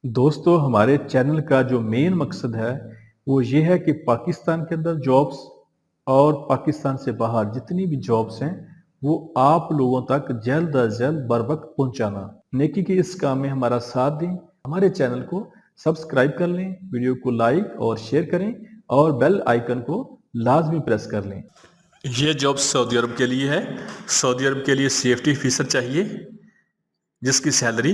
दोस्तों, हमारे चैनल का जो मेन मकसद है वो ये है कि पाकिस्तान के अंदर जॉब्स और पाकिस्तान से बाहर जितनी भी जॉब्स हैं वो आप लोगों तक जल्द अज जल्द बर वक्त पहुंचाना। नेकी के इस काम में हमारा साथ दें, हमारे चैनल को सब्सक्राइब कर लें, वीडियो को लाइक और शेयर करें और बेल आइकन को लाजमी प्रेस कर लें। ये जॉब सऊदी अरब के लिए है। सऊदी अरब के लिए सेफ्टी ऑफिसर चाहिए जिसकी सैलरी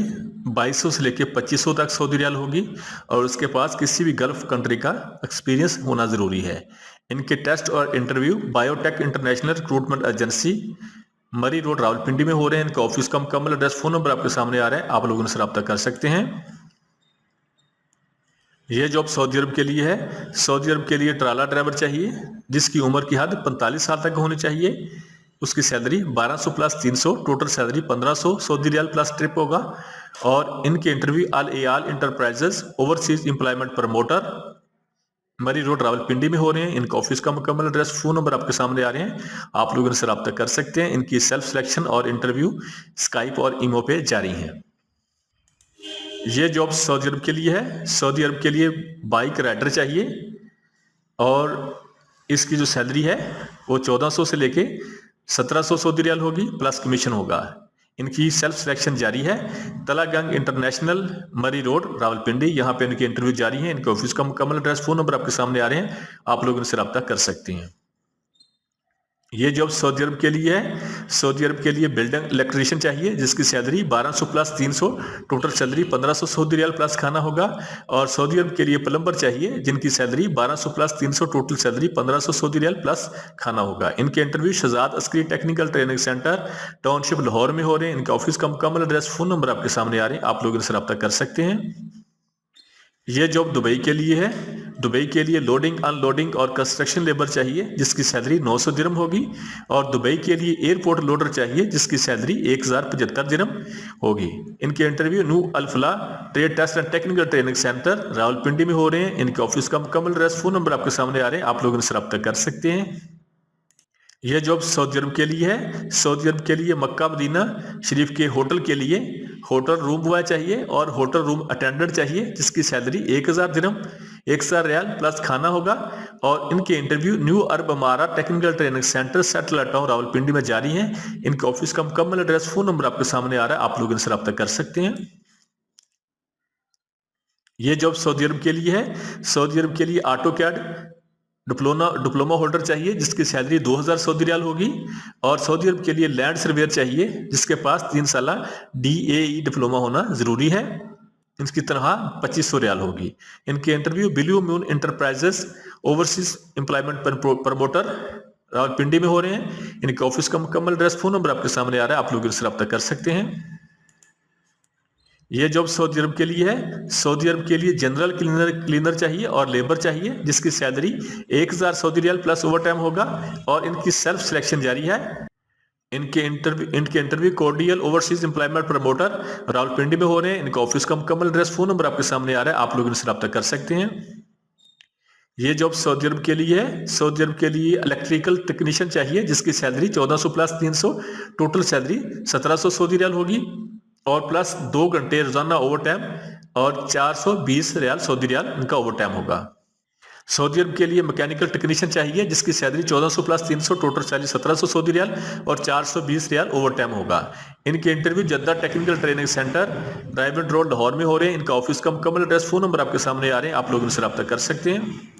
2200 से लेकर 2500 तक सऊदी रियाल होगी और उसके पास किसी भी गल्फ कंट्री का एक्सपीरियंस होना ज़रूरी है। इनके टेस्ट और interview biotech international recruitment agency मरी रोड रावलपिंडी में हो रहे हैं। इनका ऑफिस का मुकम्मल एड्रेस फ़ोन नंबर आपके सामने आ रहा है, आप लोग उनसे रब्ता कर सकते हैं। यह जॉब सऊदी अरब के लिए है। सऊदी अरब के लिए ट्राला ड्राइवर चाहिए जिसकी उम्र की हद 45 साल तक होनी चाहिए। उसकी salary 1200 plus 300, total salary 1500 Saudi riyal plus trip होगा। और इनके interview Al Ayal enterprises overseas employment promoter Murree road Rawalpindi में हो रहे हैं। इनका ऑफिस का मुकम्मल एड्रेस फ़ोन नंबर आपके सामने आ रहे हैं, आप लोग इनसे रब्ता कर सकते हैं। इनकी सेल्फ सिलेक्शन और इंटरव्यू स्काइप और ईमो पे जारी है। ये जॉब सऊदी अरब के लिए है। सऊदी अरब के लिए बाइक राइडर चाहिए और इसकी जो सैलरी है वो 1400 से लेके 1700 सऊदी रियाल होगी, प्लस कमीशन होगा। इनकी सेल्फ सिलेक्शन जारी है। तलागंग इंटरनेशनल मरी रोड रावलपिंडी, यहाँ पे इनके इंटरव्यू जारी है। इनके ऑफिस का मुकम्मल एड्रेस फ़ोन नंबर आपके सामने आ रहे हैं, आप लोग इनसे रब्ता कर सकते हैं। ये जॉब सऊदी अरब के लिए है। सऊदी अरब के लिए बिल्डिंग इलेक्ट्रीशियन चाहिए जिसकी salary 1200 plus 300, total salary 1500 Saudi riyal plus खाना होगा। और सऊदी अरब के लिए प्लम्बर चाहिए जिनकी salary 1200 plus 300, total salary 1500 Saudi riyal plus खाना होगा। इनके interview Shahzad Askari technical training centre township Lahore में हो रहे हैं। इनका ऑफिस का मुकम्मल एड्रेस फ़ोन नंबर आपके सामने आ रहे हैं, आप लोग इनसे रब्ता कर सकते हैं। ये जॉब दुबई के लिए है। दुबई के लिए लोडिंग अनलोडिंग और कंस्ट्रक्शन लेबर चाहिए जिसकी सैलरी 900 दिरहम होगी। और दुबई के लिए एयरपोर्ट लोडर चाहिए जिसकी सैलरी 1075 दिरहम होगी। इनके interview new Alfalah trade test and technical training centre Rawalpindi में हो रहे हैं। इनके ऑफिस का मुकम्मल एड्रेस फ़ोन नंबर आपके सामने आ रहे हैं, आप लोग इनसे रब्ता कर सकते हैं। यह जॉब सऊदी अरब के लिए है। सऊदी अरब के लिए मक्का मदीना शरीफ के होटल के लिए होटल रूम बॉय चाहिए और होटल रूम अटेंडेंट चाहिए जिसकी सैलरी 1000 दिरहम 1000 रियाल प्लस खाना होगा। और इनके इंटरव्यू न्यू अरब अमारा technical training centre settle town Rawalpindi में जारी है। इनके ऑफिस का मुकम्मल एड्रेस फ़ोन नंबर आपके सामने आ रहा है, आप लोग इनसे रब्ता कर सकते हैं। यह जॉब सऊदी अरब के लिए है। सऊदी अरब के लिए ऑटो कैड डिप्लोमा होल्डर चाहिए जिसकी सैलरी 2000 सऊदी रियाल होगी। और सऊदी अरब के लिए लैंड सर्वेयर चाहिए जिसके पास 3 साल DAE डिप्लोमा होना ज़रूरी है। इसकी तनख्वाह 2500 रियाल होगी। इनके interview Blue Moon enterprises overseas employment promoter Rawalpindi में हो रहे हैं। इनके ऑफिस का मुकम्मल एड्रेस फ़ोन नंबर आपके सामने आ रहा है, आप लोग इनसे रब्ता कर सकते हैं। यह जॉब सऊदी अरब के लिए है। सऊदी अरब के लिए जनरल क्लीनर चाहिए और लेबर चाहिए जिसकी salary 1000 Saudi riyal plus over time होगा। और इनकी सेल्फ सिलेक्शन जारी है। इनके interview cordial overseas employment promoter Rawalpindi में हो रहे हैं। इनका ऑफिस का मुकम्मल एड्रेस फ़ोन नंबर आपके सामने आ रहा है, आप लोग इनसे रब्ता कर सकते हैं। ये जॉब सऊदी अरब के लिए है। सऊदी अरब के लिए इलेक्ट्रिकल टेक्नीशियन चाहिए जिसकी salary 1400 plus 300, total salary 1700 Saudi riyal होगी। और प्लस 2 घंटे रोजाना ओवर टाइम और 420 रियाल सऊदी रियाल इनका ओवर टाइम होगा। सऊदी अरब के लिए मैकेनिकल टेक्नीशियन चाहिए जिसकी salary 1400 plus 300, total salary 1700 Saudi riyal और 420 रियाल ओवर टाइम होगा। इनके interview Jeddah technical training centre Raiwind road Lahore में हो रहे हैं। इनका ऑफिस का मुकम्मल एड्रेस फ़ोन नंबर आपके सामने आ रहे हैं, आप लोग इनसे रब्ता कर सकते हैं।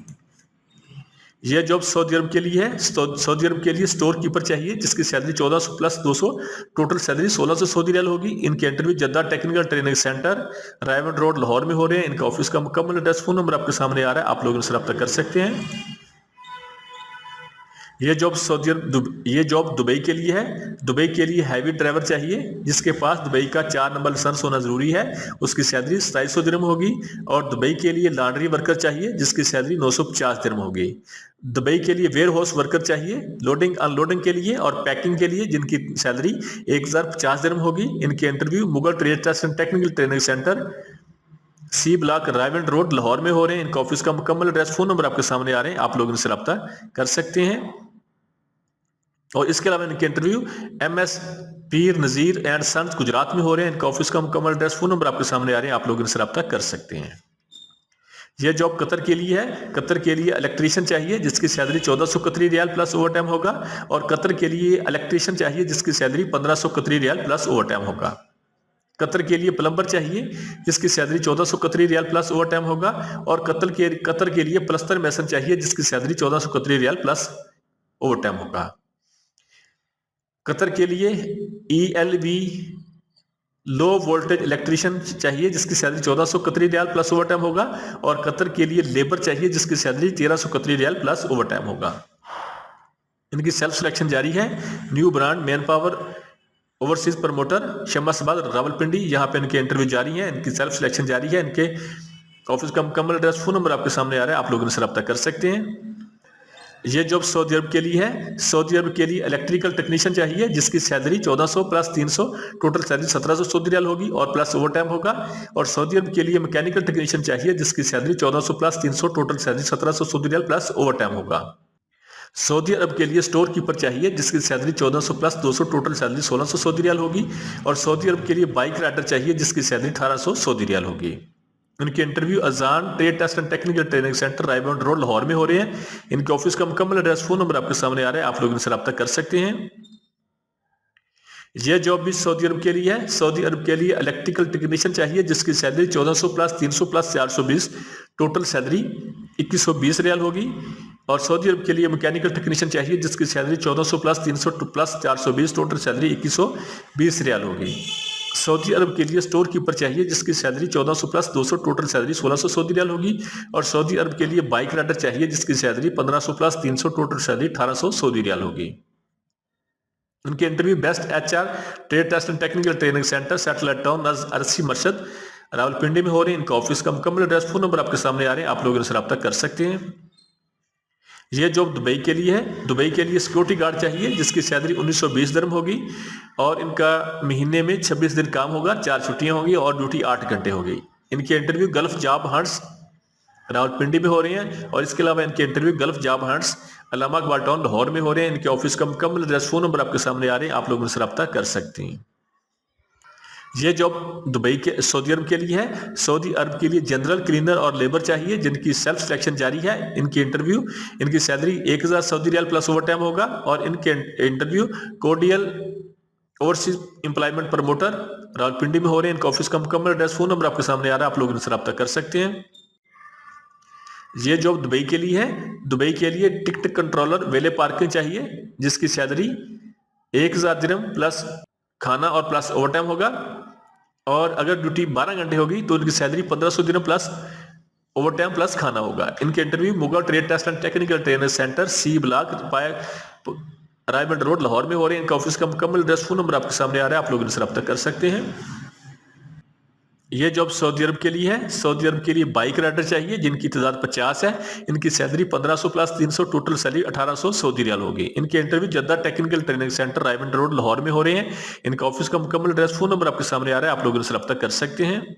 यह जॉब सऊदी अरब के लिए है। सऊदी अरब के लिए स्टोर कीपर चाहिए जिसकी salary 1400 plus 200, total salary 1600 Saudi riyal होगी। इनके interview Jeddah technical training centre Raiwind road Lahore में हो रहे हैं। इनका ऑफिस का मुकम्मल एड्रेस फ़ोन नंबर आपके सामने आ रहा है, आप लोग इनसे रब्ता कर सकते हैं। ये जॉब दुबई के लिए है। दुबई के लिए हैवी ड्राइवर चाहिए जिसके पास दुबई का 4 नंबर लाइसेंस होना जरूरी है। उसकी सैलरी 2700 दिरहम होगी। और दुबई के लिए लॉन्ड्री वर्कर चाहिए जिसकी सैलरी 950 दिरहम होगी। दुबई के लिए वेयर हाउस वर्कर चाहिए लोडिंग अनलोडिंग के लिए और पैकिंग के लिए जिनकी सैलरी 1050 दिरहम होगी। इनके interview Mughal trade test and technical training centre C block Raiwind road Lahore में हो रहे हैं। इनका ऑफिस का मुकम्मल एड्रेस फ़ोन नंबर आपके सामने आ रहे हैं, आप लोग इनसे रब्ता कर सकते हैं। और इसके अलावा इनके interview MS Pir Nazir and sons Gujarat में हो रहे हैं। इनका ऑफिस का मुकम्मल एड्रेस, फोन नंबर आपके सामने आ रहे हैं, आप लोग इनसे रब्ता कर सकते हैं। यह जॉब कतर के लिए है। कतर के लिए इलेक्ट्रीशियन चाहिए जिसकी सैलरी 1400 कतरी रियाल प्लस ओवर टाइम होगा, और कतर के लिए इलेक्ट्रीशियन चाहिए जिसकी सैलरी 1500 कतरी रियाल प्लस ओवर टाइम होगा। कतर के लिए प्लम्बर चाहिए जिसकी सैलरी 1400 कतरी रियाल प्लस ओवर टाइम होगा, और कतर के लिए प्लस्तर मैसन चाहिए जिसकी सैलरी 1400 कतरी रियाल प्लस ओवर टाइम होगा। कतर के लिए ELV लो वोल्टेज इलेक्ट्रीशियन चाहिए जिसकी सैलरी 1400 कतरी रियाल प्लस ओवर टाइम होगा, और कतर के लिए लेबर चाहिए जिसकी सैलरी 1300 कतरी रियाल प्लस ओवर टाइम होगा। इनकी सेल्फ सिलेक्शन जारी है। New brand man power overseas promoter Shamshabad Rawalpindi, यहाँ पे इनके इंटरव्यू जारी है। इनकी सेल्फ सिलेक्शन जारी है। इनके ऑफिस का मुकम्मल एड्रेस, फोन नंबर आपके सामने आ रहा है, आप लोग इनसे रब्ता कर सकते हैं। ये जॉब सऊदी अरब के लिए है। सऊदी अरब के लिए इलेक्ट्रिकल टेक्नीशियन चाहिए जिसकी salary 1400 plus 300, total salary 1700 Saudi riyal होगी और प्लस ओवर टाइम होगा। और सऊदी अरब के लिए मैकेनिकल टेक्नीशियन चाहिए जिसकी salary 1400 plus 300, total salary 1700 Saudi riyal plus over time होगा। सऊदी अरब के लिए स्टोर कीपर चाहिए जिसकी salary 1400 plus 200, total salary 1600 Saudi riyal होगी। और सऊदी अरब के लिए बाइक राइडर चाहिए जिसकी सैलरी 1800 सऊदी रियाल होगी। इनके interview Azan trade test and technical training centre Raiwind road Lahore में हो रहे हैं। इनके ऑफिस का मुकम्मल एड्रेस, फोन नंबर आपके सामने आ रहा है, आप लोग इनसे रब्ता कर सकते हैं। यह जॉब भी सऊदी अरब के लिए है। सऊदी अरब के लिए इलेक्ट्रिकल टेक्नीशियन चाहिए जिसकी salary 1400 plus 300 plus 420, total salary 2120 riyal होगी। और सऊदी अरब के लिए मैकेनिकल टेक्नीशियन चाहिए जिसकी salary 1400 plus 300 plus 420, total salary 2120 riyal होगी। सऊदी अरब के लिए स्टोर कीपर चाहिए जिसकी salary 1400 plus 200, total salary 1600 Saudi riyal होगी। और सऊदी अरब के लिए बाइक राइडर चाहिए जिसकी salary 1500 plus 300, total salary 1800 Saudi riyal होगी। उनके interview best HR trade test and technical training centre satellite town Arshi Masjid Rawalpindi में हो रहे हैं। इनका ऑफिस का मुकम्मल एड्रेस, फोन नंबर आपके सामने आ रहे हैं, आप लोग इनसे रब्ता कर सकते हैं। यह जॉब दुबई के लिए है। दुबई के लिए सिक्योरिटी गार्ड चाहिए जिसकी सैलरी 1920 दिरहम होगी, और इनका महीने में 26 दिन काम होगा, 4 छुट्टियां होगी और ड्यूटी 8 घंटे होगी। इनके interview gulf job hunts Rawalpindi में हो रहे हैं, और इसके अलावा इनके interview gulf job hunts Allama Iqbal town Lahore में हो रहे हैं। इनके ऑफिस का मुकम्मल एड्रेस, फोन नंबर आपके सामने आ रहे हैं, आप लोग इनसे रब्ता कर सकते हैं। यह जॉब दुबई के सऊदी अरब के लिए है। सऊदी अरब के लिए जनरल क्लीनर और लेबर चाहिए जिनकी सेल्फ सिलेक्शन जारी है। इनकी इंटरव्यू, इनकी salary 1000 Saudi riyal plus over time होगा, और इनके interview cordial overseas employment promoter Rawalpindi में हो रहे हैं। इनका ऑफिस का मुकम्मल एड्रेस, फोन नंबर आपके सामने आ रहा है, आप लोग इनसे रब्ता कर सकते हैं। यह जॉब दुबई के लिए है। दुबई के लिए टिकट कंट्रोलर वेले पार्किंग चाहिए जिसकी सैलरी 1000 दिरहम प्लस खाना और प्लस ओवर टाइम होगा, और अगर ड्यूटी 12 घंटे होगी तो उनकी salary 1500 dirham plus over time plus खाना होगा। इनके interview Mughal trade test and technical training centre C block Raiwind road Lahore में हो रहे हैं। इनका ऑफिस का मुकम्मल एड्रेस, फोन नंबर आपके सामने आ रहा है, आप लोग इनसे रब्ता कर सकते हैं। यह जॉब सऊदी अरब के लिए है। सऊदी अरब के लिए बाइक राइडर चाहिए जिनकी तादाद 50 है। इनकी salary 1500 plus 300, total salary 1800 Saudi riyal होगी। इनके interview Jeddah technical training centre Raiwind road Lahore में हो रहे हैं। इनका ऑफिस का मुकम्मल एड्रेस, फोन नंबर आपके सामने आ रहा है, आप लोग इनसे रब्ता कर सकते हैं।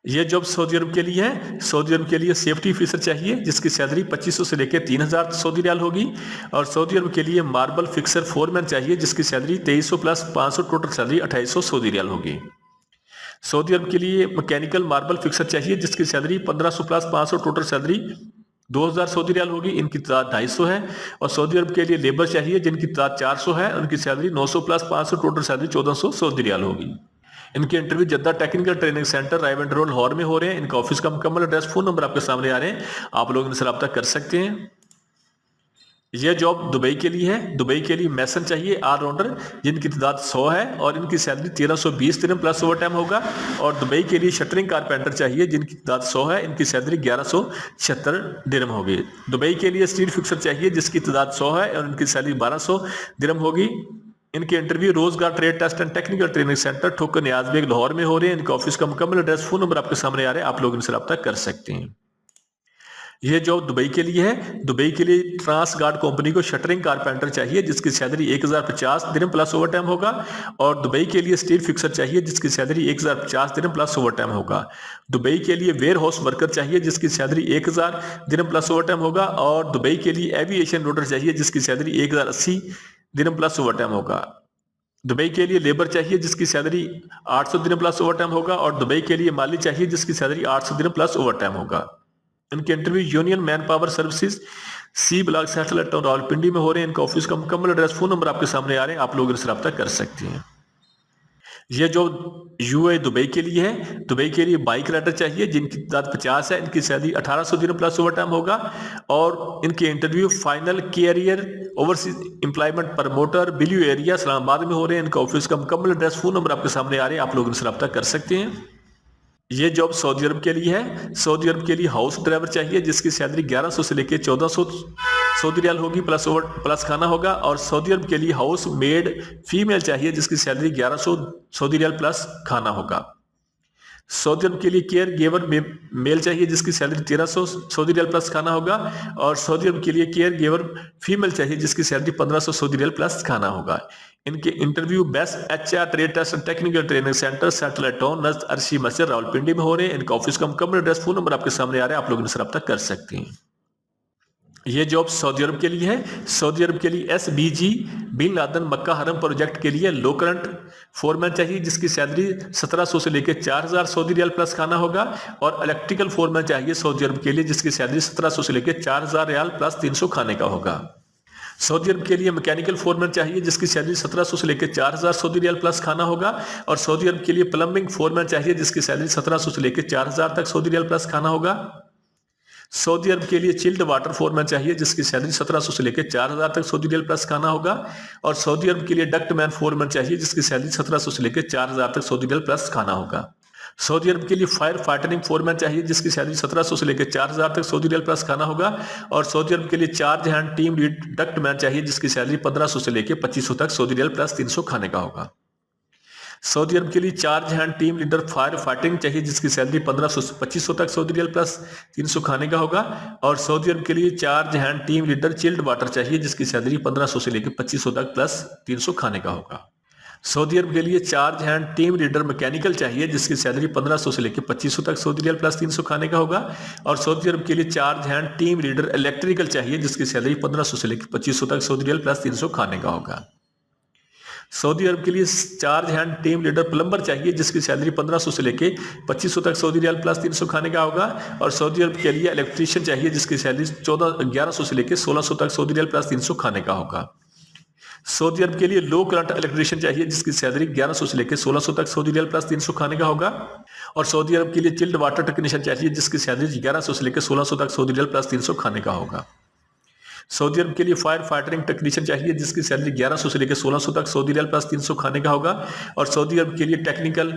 यह जॉब सऊदी अरब के लिए है। सऊदी अरब के लिए सेफ्टी ऑफिसर चाहिए जिसकी सैलरी 2500 से लेकर 3000 सऊदी रियाल होगी। और सऊदी अरब के लिए मार्बल फिक्सर फोरमैन चाहिए जिसकी salary 2300 plus 500, total salary 2800 Saudi riyal होगी। सऊदी अरब के लिए मैकेनिकल मार्बल फिक्सर चाहिए जिसकी salary 1500 plus 500, total salary 2000 Saudi riyal होगी। इनकी तादाद 250 है। और सऊदी अरब के लिए लेबर चाहिए जिनकी तादाद 400 है। उनकी salary 900 plus 500, total salary 1400 Saudi riyal होगी। इनके interview Jeddah technical training centre Raiwind road Lahore में हो रहे हैं। इनका ऑफिस का मुकम्मल एड्रेस, फोन नंबर आपके सामने आ रहे हैं, आप लोग इनसे रब्ता कर सकते हैं। यह जॉब दुबई के लिए है। दुबई के लिए मैसन चाहिए ऑलराउंडर जिनकी तादाद 100 है, और इनकी सैलरी 1320 दिरहम प्लस ओवर टाइम होगा। और दुबई के लिए शटरिंग कारपेंटर चाहिए जिनकी तादाद 100 है। इनकी सैलरी 1176 दिरहम होगी। दुबई के लिए स्टील फिक्सर चाहिए जिसकी तादाद 100 है, और इनकी सैलरी 1200 दिरहम होगी। इनके interview Rozgar trade test and technical training centre Thokar Niaz bag Lahore में हो रहे हैं। इनके ऑफिस का मुकम्मल एड्रेस, फोन नंबर आपके सामने आ रहे हैं, आप लोग इनसे रब्ता कर सकते हैं। यह जॉब दुबई के लिए है। दुबई के लिए ट्रांस गार्ड कंपनी को शटरिंग कारपेंटर चाहिए जिसकी सैलरी 1050 दिरहम प्लस ओवर टाइम होगा। और दुबई के लिए स्टील फिक्सर चाहिए जिसकी सैलरी 1050 दिरहम प्लस ओवर टाइम होगा। दुबई के लिए वेयर हाउस वर्कर चाहिए जिसकी सैलरी 1000 दिरहम प्लस ओवर टाइम होगा। और दुबई के लिए एविएशन लोडर चाहिए जिसकी सैलरी 1080 दिरहम प्लस ओवर टाइम होगा। दुबई के लिए लेबर चाहिए जिसकी सैलरी 800 दिन प्लस ओवर टाइम होगा, और दुबई के लिए माली चाहिए जिसकी सैलरी 800 दिन प्लस ओवर टाइम होगा। इनके interview union man power services C block satellite town Rawalpindi में हो रहे हैं। इनका ऑफिस का मुकम्मल एड्रेस, फोन नंबर आपके सामने आ रहे हैं, आप लोग इनसे रब्ता कर सकते हैं। ये जो यूए दुबई के लिए है, दुबई के लिए बाइक राइडर चाहिए जिनकी तादाद 50 है, इनकी सैलरी 1800 दिन प्लस ओवर टाइम होगा, और इनके interview final career overseas employment promoter blue area Islamabad में हो रहे हैं। इनका ऑफिस का मुकम्मल एड्रेस, फोन नंबर आपके सामने आ रहे हैं, आप लोग इनसे रब्ता कर सकते हैं। ये जॉब सऊदी अरब के लिए है। सऊदी अरब के लिए हाउस ड्राइवर चाहिए जिसकी सैलरी 1100 से लेकर 1400 सऊदी रियाल होगी, प्लस खाना होगा। और सऊदी अरब के लिए हाउस मेड फीमेल चाहिए जिसकी सैलरी 1100 सऊदी रियाल प्लस खाना होगा। सऊदी अरब के लिए केयर गिवर मेल चाहिए जिसकी सैलरी 1300 सऊदी रियाल प्लस खाना होगा। और सऊदी अरब के लिए केयर गिवर फीमेल चाहिए जिसकी सैलरी 1500 सऊदी रियाल प्लस खाना होगा। इनके interview best HR trade test and technical training centre satellite town नज़द अरशी मस्जिद रावलपिंडी में हो रहे हैं। इनका ऑफिस का मुकम्मल एड्रेस, फोन नंबर आपके सामने आ रहा है, आप लोग इनसे रब्ता कर सकते हैं। ये जॉब सऊदी अरब के लिए है। सऊदी अरब के लिए एसबीजी बिन लादेन मक्का हरम प्रोजेक्ट के लिए लो करंट फोरमैन चाहिए जिसकी सैलरी 1700 से लेकर 4000 सऊदी रियाल प्लस खाना होगा। और इलेक्ट्रिकल फोरमैन चाहिए सऊदी अरब के लिए जिसकी सैलरी 1700 से लेकर 4000 रियाल प्लस 300 खाने का होगा। सऊदी अरब के लिए मैकेनिकल फोरमैन चाहिए जिसकी सैलरी 1700 से लेकर 4000 सऊदी रियाल प्लस खाना होगा। और सऊदी अरब के लिए प्लम्बिंग फोरमैन चाहिए जिसकी सैलरी 1700 से लेकर 4000 तक सऊदी रियाल प्लस खाना होगा। सऊदी अरब के लिए चिल्ड वाटर फोरमैन चाहिए जिसकी सैलरी 1700 से लेकर 4000 तक सऊदी रियाल प्लस खाना होगा। और सऊदी अरब के लिए डक्ट मैन फोरमैन चाहिए जिसकी सैलरी 1700 से लेकर 4000 तक सऊदी रियाल प्लस खाना होगा। सऊदी अरब के लिए फायर फाइटरिंग फोरमैन चाहिए जिसकी सैलरी 1700 से लेकर 4000 तक सऊदी रियाल प्लस खाना होगा। और सऊदी अरब के लिए charge hand team lead duct man चाहिए जिसकी सैलरी 1500 से लेकर 2500 तक सऊदी रियाल प्लस 300 खाने का होगा। सऊदी अरब के लिए charge hand team leader fire fighting चाहिए जिसकी सैलरी 1500 से 2500 तक सऊदी रियाल प्लस 300 खाने का होगा। और सऊदी अरब के लिए charge hand team leader chilled water चाहिए जिसकी सैलरी 1500 से लेकर 2500 तक प्लस 300 खाने का होगा। सऊदी अरब के लिए charge hand team leader mechanical चाहिए जिसकी सैलरी 1500 से लेकर 2500 तक सऊदी रियाल प्लस 300 खाने का होगा। और सऊदी अरब के लिए charge hand team leader electrical चाहिए जिसकी सैलरी 1500 से लेकर 2500 तक सऊदी रियाल प्लस 300 खाने का होगा। सऊदी अरब के लिए charge hand team leader plumber चाहिए जिसकी सैलरी 1500 से लेके 2500 तक सऊदी रियाल प्लस 300 खाने का होगा। और सऊदी अरब के लिए इलेक्ट्रीशियन चाहिए जिसकी सैलरी 1100 से लेके 1600 तक सऊदी रियाल प्लस 300 खाने का होगा। सऊदी अरब के लिए लो करंट इलेक्ट्रीशियन चाहिए जिसकी सैलरी 1100 से लेकर 1600 तक सऊदी रियाल प्लस 300 खाने का होगा। और सऊदी अरब के लिए चिल्ड वाटर टेक्नीशियन चाहिए जिसकी सैलरी 1100 से लेकर 1600 तक सऊदी रियाल प्लस 300 खाने का होगा। सऊदी अरब के लिए फायर फाइटरिंग टेक्नीशियन चाहिए जिसकी सैलरी 1100 से लेकर 1600 तक सऊदी रियाल प्लस 300 खाने का होगा। और सऊदी अरब के लिए टेक्निकल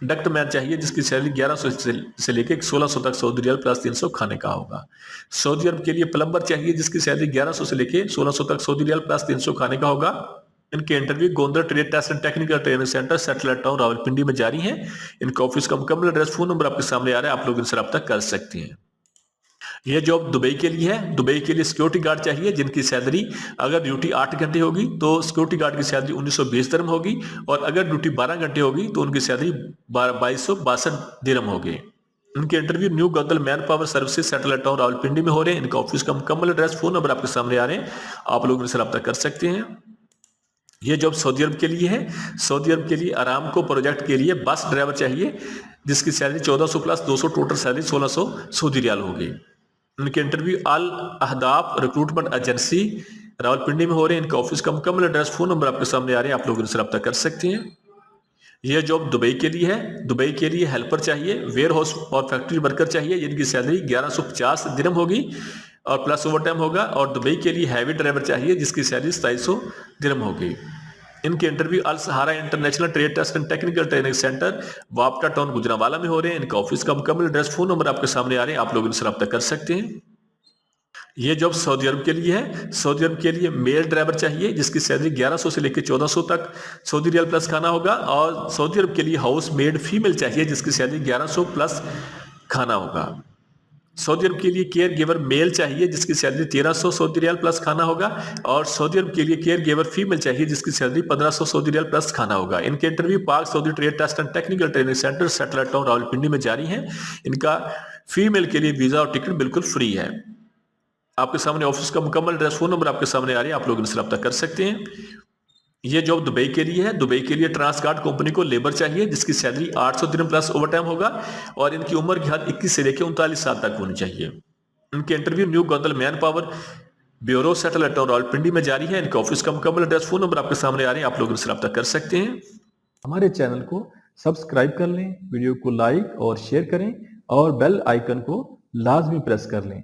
डक्ट मैन चाहिए जिसकी सैलरी 1100 से लेकर 1600 तक सऊदी रियाल प्लस 300 खाने का होगा। सऊदी अरब के लिए प्लम्बर चाहिए जिसकी सैलरी 1100 से लेकर 1600 तक सऊदी रियाल प्लस 300 खाने का होगा। इनके interview Gondar trade test and technical training centre satellite town Rawalpindi में जारी है। इनका ऑफिस का मुकम्मल एड्रेस, फोन नंबर आपके सामने आ रहा है, आप लोग इनसे रब्ता कर सकते हैं। यह जॉब दुबई के लिए है। दुबई के लिए सिक्योरिटी गार्ड चाहिए जिनकी सैलरी अगर ड्यूटी 8 घंटे होगी तो सिक्योरिटी गार्ड की सैलरी 1920 दिरहम होगी। और अगर ड्यूटी 12 घंटे होगी तो उनकी सैलरी 2262 दिरहम होगी। इनके interview new Gadal man power services satellite town Rawalpindi में हो रहे हैं। इनका ऑफिस का मुकम्मल एड्रेस, फोन नंबर आपके सामने आ रहे हैं, आप लोग इनसे रब्ता कर सकते हैं। यह जॉब सऊदी अरब के लिए है। सऊदी अरब के लिए अरामको प्रोजेक्ट के लिए बस ड्राइवर चाहिए जिसकी salary 1400 plus 200 total salary 1600 Saudi riyal होगी। इनके interview Al Ahdaf recruitment agency Rawalpindi में हो रहे हैं। इनका ऑफिस का मुकम्मल एड्रेस, फोन नंबर आपके सामने आ रहे हैं, आप लोग इनसे रब्ता कर सकते हैं। यह जॉब दुबई के लिए है। दुबई के लिए हेल्पर चाहिए, वेयर हाउस और फैक्ट्री वर्कर चाहिए जिनकी सैलरी 1150 दिरहम होगी और प्लस ओवर टाइम होगा। और दुबई के लिए हैवी ड्राइवर चाहिए जिसकी सैलरी 2700 दिरहम होगी। इनके interview Al Sahara international trade test and technical training centre वापटा टाउन गुजरांवाला में हो रहे हैं। इनका ऑफिस का मुकम्मल एड्रेस, फोन नंबर आपके सामने आ रहे हैं, आप लोग इनसे रब्ता कर सकते हैं। यह जॉब सऊदी अरब के लिए है। सऊदी अरब के लिए मेल ड्राइवर चाहिए जिसकी सैलरी 1100 से लेकर 1400 तक सऊदी रियाल प्लस खाना होगा। और सऊदी अरब के लिए हाउस मेड फीमेल चाहिए जिसकी सैलरी 1100 प्लस खाना होगा। सऊदी अरब के लिए केयर गिवर मेल चाहिए जिसकी सैलरी 1300 सऊदी रियाल प्लस खाना होगा। और सऊदी अरब के लिए केयर गिवर फीमेल चाहिए जिसकी सैलरी 1500 सऊदी रियाल प्लस खाना होगा। इनके interview Pak Saudi trade test and technical training centre satellite town Rawalpindi में जारी है। इनका फीमेल के लिए वीजा और टिकट बिल्कुल फ्री है। आपके सामने ऑफिस का मुकम्मल एड्रेस, फोन नंबर आपके सामने आ रही है, आप लोग इनसे रब्ता कर सकते हैं। ये जॉब दुबई के लिए है। दुबई के लिए ट्रांसगार्ड कंपनी को लेबर चाहिए जिसकी सैलरी 800 दिन प्लस ओवरटाइम होगा और इनकी उम्र की हद 21 से लेकर 39 साल तक होनी चाहिए। इनके interview new Gaudal manpower bureau satellite और रावलपिंडी में जारी है। इनके ऑफिस का मुकम्मल एड्रेस, फोन नंबर आपके सामने आ रहे हैं, आप लोग इनसे रब्ता कर सकते हैं। हमारे चैनल को सब्सक्राइब कर लें, वीडियो को लाइक और शेयर करें और बेल आइकन को लाजमी प्रेस कर लें।